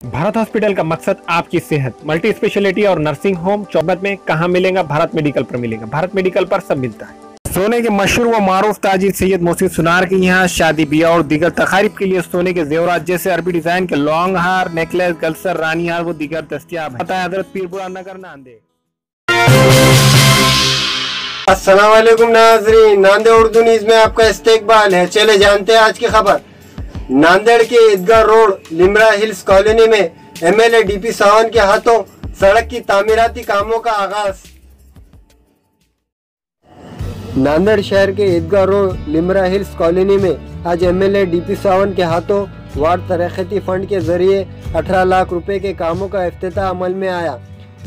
Bharat hospital का मकसद आपकी सेहत। मल्टी स्पेशलिटी और नर्सिंग होम चौबत में कहाँ मिलेगा? भारत मेडिकल पर मिलेगा। भारत मेडिकल पर सब मिलता है। सोने के मशहूर व मारूफ ताजिर सैयद मोहसिन सुनार के यहाँ शादी ब्याह और दीगर तकारीब के लिए सोने के जेवरात जैसे अरबी डिजाइन के लॉन्ग हार, नेकलेस, गलसर, रानी हार वो दीगर दस्तियाब है। हजरत पीरपुरा नगर नांदेड़। अस्सलाम वालेकुम नाज़रीन, नांदेड़ उर्दू न्यूज़ में आपका इस्तकबाल है। चले जानते हैं आज की खबर। नांदेड़ के ईदगाह रोड लिमरा हिल्स कॉलोनी में एमएलए डीपी सावन के हाथों सड़क की तामीराती कामों का आगाज। नांदेड़ शहर के ईदगाह रोड लिमरा हिल्स कॉलोनी में आज एमएलए डीपी सावन के हाथों वार्ड तरक्की फंड के जरिए 18 लाख रुपए के कामों का इफ्तिताह अमल में आया।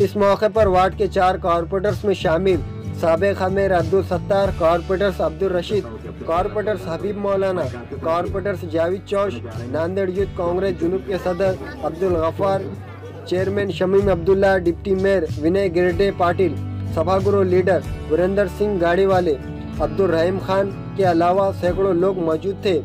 इस मौके पर वार्ड के 4 कॉरपोरेटर्स में शामिल साबिक Amir Abdul Sattar, corporators Abdul Rashid, corporators Habib Maulana, corporators Javed Chaush, Nanded youth Congress जुनूब के सदर Abdul Gaffar, chairman Shamim Abdullah, deputy mayor Vinay Girde Patil, सभागृह लीडर वीरेंद्र सिंह गाड़ीवाले, अब्दुल रहीम खान के अलावा सैकड़ों लोग मौजूद थे।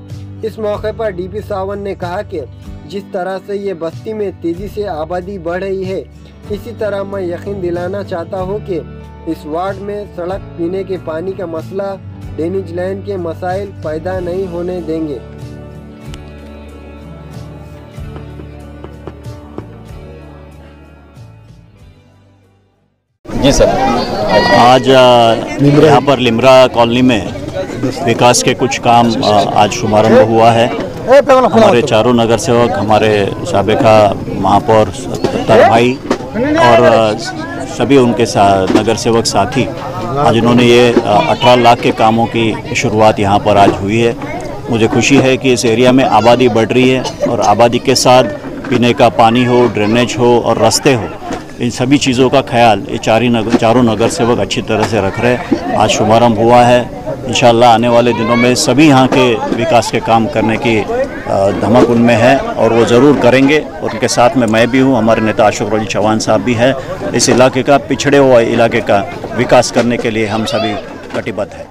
इस मौके पर डीपी सावन ने कहा कि जिस तरह से ये बस्ती में तेजी से आबादी बढ़ रही है, इसी तरह मैं यकीन दिलाना चाहता हूँ कि इस वार्ड में सड़क, पीने के पानी का मसला, ड्रेनेज लाइन के मसाइल पैदा नहीं होने देंगे। जी सर, आज यहाँ पर लिमरा कॉलोनी में विकास के कुछ काम आज शुभारंभ हुआ है। हमारे चारों नगर सेवक, हमारे साबिका महापौर सत्तार भाई और सभी उनके नगर सेवक साथी, आज इन्होंने ये 18 लाख के कामों की शुरुआत यहाँ पर आज हुई है। मुझे खुशी है कि इस एरिया में आबादी बढ़ रही है और आबादी के साथ पीने का पानी हो, ड्रेनेज हो और रास्ते हो, इन सभी चीज़ों का ख्याल ये चारों नगर सेवक अच्छी तरह से रख रहे हैं। आज शुभारंभ हुआ है। इंशाअल्लाह आने वाले दिनों में सभी यहाँ के विकास के काम करने की धमक उनमें है और वो ज़रूर करेंगे। और उनके साथ में मैं भी हूँ, हमारे नेता अशोक रजी चौहान साहब भी हैं। इस इलाके का, पिछड़े हुए इलाके का विकास करने के लिए हम सभी कटिबद्ध हैं।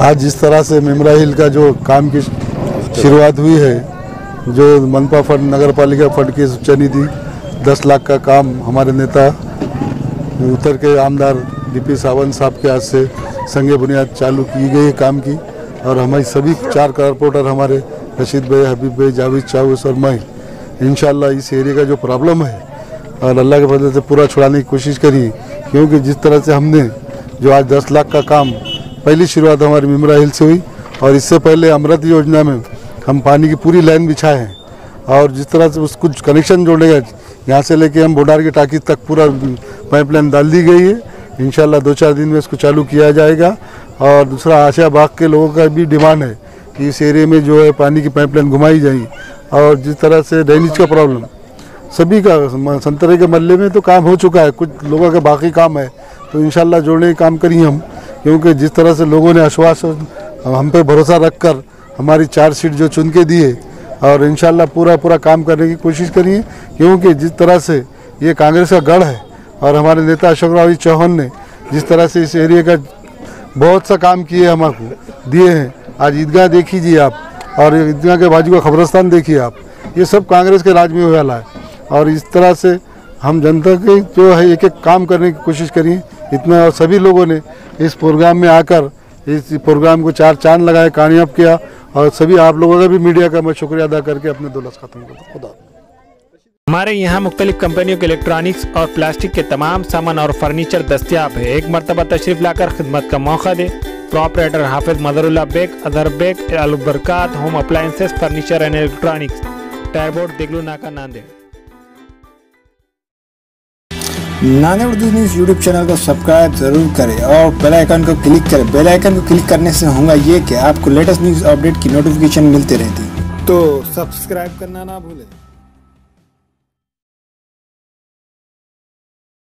आज जिस तरह से लिमरा हिल का जो काम की शुरुआत हुई है, जो मनपा फंड, नगर पालिका फंड की उच्च निधि 10 लाख का काम हमारे नेता उत्तर के आमदार डीपी सावन साहब के हाथ से संगे बुनियाद चालू की गई काम की। और हमारे सभी 4 कॉरपोरेटर, हमारे रशीद भाई, हबीब भाई, जावेद चौश और मैं, इंशाल्लाह इस एरिया का जो प्रॉब्लम है और अल्लाह के फजल से पूरा छुड़ाने की कोशिश करी। क्योंकि जिस तरह से हमने जो आज 10 लाख का काम, पहली शुरुआत हमारी लिमरा हिल से हुई और इससे पहले अमृत योजना में हम पानी की पूरी लाइन बिछाए हैं और जिस तरह से उसको कनेक्शन जोड़ेगा, यहाँ से लेके हम बोडार की टाकी तक पूरा पाइपलाइन डाल दी गई है। इंशाल्लाह 2-4 दिन में इसको चालू किया जाएगा। और दूसरा, आशा बाग के लोगों का भी डिमांड है कि इस एरिया में जो है पानी की पाइपलाइन घुमाई जाए। और जिस तरह से ड्रेनेज का प्रॉब्लम सभी का, संतरे के मल्ले में तो काम हो चुका है, कुछ लोगों का बाकी काम है, तो इंशाल्लाह जोड़ने का काम करेंगे हम। क्योंकि जिस तरह से लोगों ने आश्वासन हम पे भरोसा रखकर हमारी 4 सीट जो चुन के दिए और इंशाल्लाह पूरा काम करने की कोशिश करिए। क्योंकि जिस तरह से ये कांग्रेस का गढ़ है और हमारे नेता अशोक रजी चौहान ने जिस तरह से इस एरिया का बहुत सा काम किए, हमारे दिए हैं। आज ईदगाह देख लीजिए आप, और ईदगाह के बाजू का खबरस्तान देखिए आप, ये सब कांग्रेस के राज में हुआ है। और इस तरह से हम जनता के जो है एक काम करने की कोशिश करिए इतना। और सभी लोगों ने इस प्रोग्राम में आकर इस प्रोग्राम को 4 चांद लगाए, कामयाब किया। और सभी आप लोगों का भी, मीडिया का मैं शुक्रिया अदा करके अपने 2 लफ्ज़ खत्म करता हूं। खुदा। हमारे यहाँ मुख्तलिफ कंपनियों के इलेक्ट्रॉनिक्स और प्लास्टिक के तमाम सामान और फर्नीचर दस्तियाब है। एक मरतबा तशरीफ लाकर खिदमत का मौका दे। Proprietor Hafiz Madarullah Baig, Azhar Baig, Albarkat home appliances, furniture and electronics, टायरबोर्ड, Deglur Naka, Nanded. Nanded Urdu news YouTube channel को सब्सक्राइब जरूर करें और बेल आइकन को क्लिक करें। बेल आइकन को क्लिक करने से होगा ये कि आपको लेटेस्ट न्यूज़ अपडेट की नोटिफिकेशन मिलती रहती है, तो सब्सक्राइब करना ना भूलें।